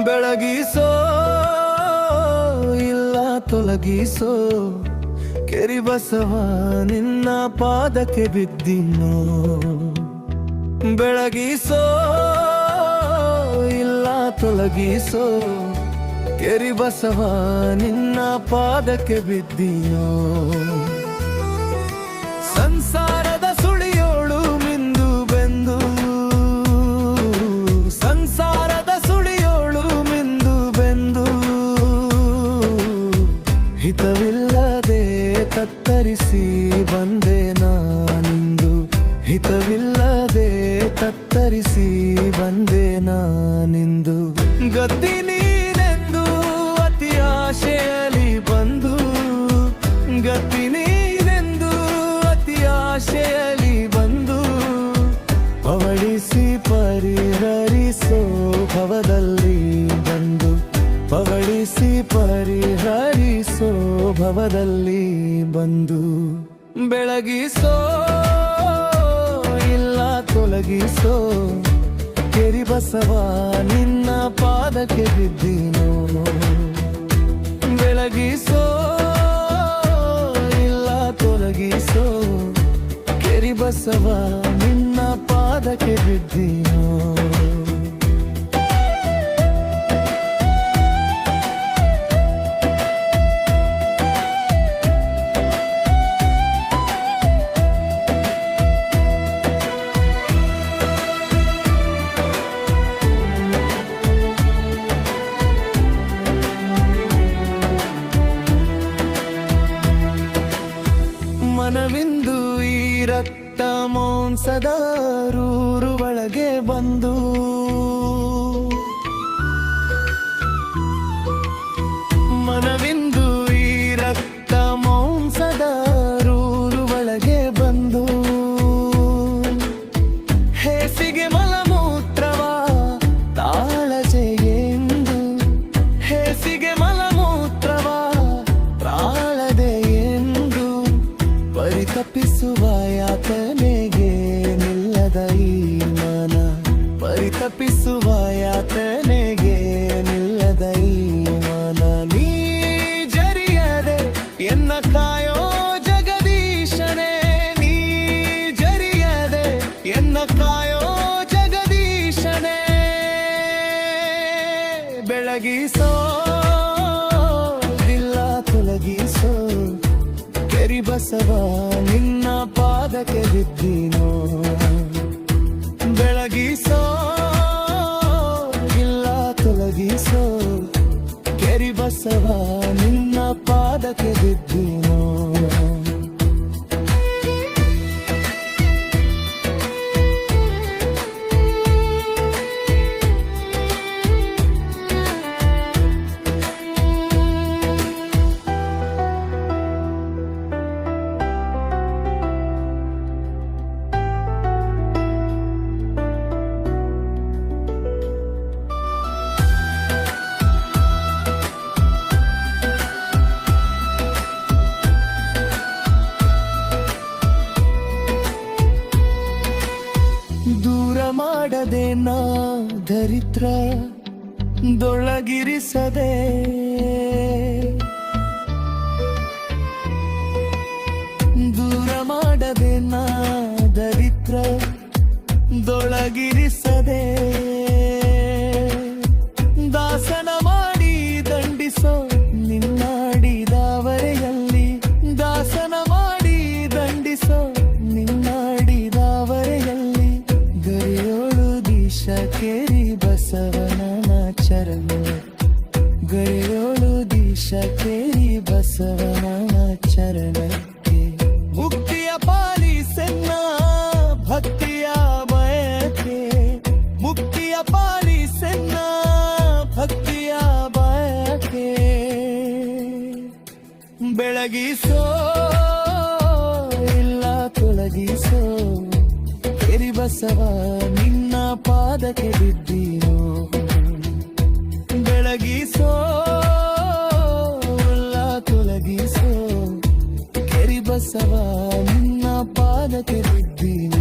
ಬೆಳಗಿಸೋ ಇಲ್ಲ ತೊಲಗಿಸೋ ಕೆರಿಬಸವ ನಿನ್ನ ಪಾದಕ್ಕೆ ಬಿದ್ದಿನೋ. ಬೆಳಗಿಸೋ ಇಲ್ಲ ತೊಲಗಿಸೋ ಕೆರಿಬಸವ ನಿನ್ನ ಪಾದಕ್ಕೆ ಬಿದ್ದಿನೋ. ಸಂಸಾರದ ಸುಳಿಯೋಳು ಮಿಂದು ಬೆಂದು, ಸಂಸಾರದ ಸುಳಿಯೋಳು ಮಿಂದು ಬೆಂದು, ಹಿತವಿಲ್ಲದೆ ತತ್ತರಿಸಿ ಬಂದೆ ನಾನಿಂದು, ಹಿತವಿಲ್ಲದೆ ತತ್ತರಿಸಿ ಬಂದೆ ನಾನಿಂದು. ಗತಿ ನೀನೆಂದು ಅತಿ ಆಶೆಯಲ್ಲಿ ಬಂದು, ಗತಿ ನೀನೆಂದು ಅತಿ ಆಶೆಯಲ್ಲಿ ಬಂದು, ಪವಳಿಸಿ ಪರಿಹರಿಸೋ ಭವದಲ್ಲಿ ಬಂದು, ಪವಳಿಸಿ ಪರಿಹರಿಸೋ ಭವದಲ್ಲಿ ಬಂದು. ಬೆಳಗಿಸೋ ಇಲ್ಲ ತೊಲಗಿಸೋ ಕೆರಿಬಸವ ನಿನ್ನ ಪಾದಕ್ಕೆ ಬಿದ್ದಿನೋ. ಬೆಳಗಿಸೋ ಇಲ್ಲ ತೊಲಗಿಸೋ ಕೆರಿಬಸವ ನಿನ್ನ ಪಾದಕ್ಕೆ ಬಿದ್ದಿನೋ. ಮನವಿಂದು ಈ ರಕ್ತ ಮಾಂಸದ ರೂರು ಒಳಗೆ ಬಂದು, ಮನವಿಂದು ಈ ರಕ್ತ ಮಾಂಸದ ರೂರು ಒಳಗೆ ಬಂದು, ಹೇಸಿಗೆ ಮಲಮೂತ್ರವ ತಾಳಜೆ ಎಂದು, ಹೇಸಿಗೆ ಮಲಮೂತ್ರವ ತಾಳದೆ ಎಂದು, ಪರಿತಪಿಸುವ ಯಾತನೆಗೆ ನಿಲ್ಲದ ಈ ಮನ, ಪರಿತಪಿಸುವ ಯಾತನೆಗೆ ನಿಲ್ಲದ ಈ ಮನ. ನೀ ಜರಿಯದೆ ಎನ್ನ ಕಾಯೋ ಜಗದೀಶನೇ, ನೀ ಜರಿಯದೆ ಎನ್ನ ಕಾಯೋ ಜಗದೀಶನೇ. ಬೆಳಗಿಸೋ ಇಲ್ಲ ತೊಲಗಿಸೋ ಕೆರಿಬಸವ ನಿನ್ನ ಪಾದಕ್ಕೆ ಬಿದ್ದಿನೋ. ಬೆಳಗಿಸೋ ಇಲ್ಲ ತೊಲಗಿಸೋ ಕೆರಿಬಸವ ನಿನ್ನ ಪಾದಕ್ಕೆ ಬಿದ್ದಿನೋ. ದೂರ ಮಾಡದೆ ನಾ ದರಿದ್ರ ದೊಳಗಿರಿಸದೆ, ದೂರ ಮಾಡದೆ ನಾ ದರಿದ್ರ ದೊಳಗಿರಿಸದೆ, ದಾಸನ ಮಾಡಿ ದಂಡಿಸೋ ನಿನ್ನಾಡಿದವರೆಯಲ್ಲಿ, ದಾಸನ ಮಾಡಿ ದಂಡಿಸೋ ನಿನ್ನಾಡಿದವರೆಯಲ್ಲಿ, ಗರಿಯೋಳು ದಿಶ ಕೇರಿ ಬಸವನ ಚರಣ, ಗರಿಯೋಳು ದಿಶ ಕೇರಿ ಬಸವನ ಚರಣಕ್ಕೆ. ಮುಕ್ತಿಯ ಪಾಲಿಸೆನ್ನ ಭಕ್ತಿಯ ಬಯಕೆ, ಮುಕ್ತಿಯ ಪಾಲಿಸೆನ್ನ ಭಕ್ತಿಯ ಬಯಕೆ. ಬೆಳಗಿಸೋ ಇಲ್ಲ ತೊಲಗಿಸೋ ಕೆರಿಬಸವ ನಿನ್ನ ಪಾದಕ್ಕೆ ಬಿದ್ದಿನೋ. ಬೆಳಗಿಸೋ ಇಲ್ಲ ತೊಲಗಿಸೋ ಕೆರಿಬಸವ ನಿನ್ನ ಪಾದಕ್ಕೆ ಬಿದ್ದಿನೋ.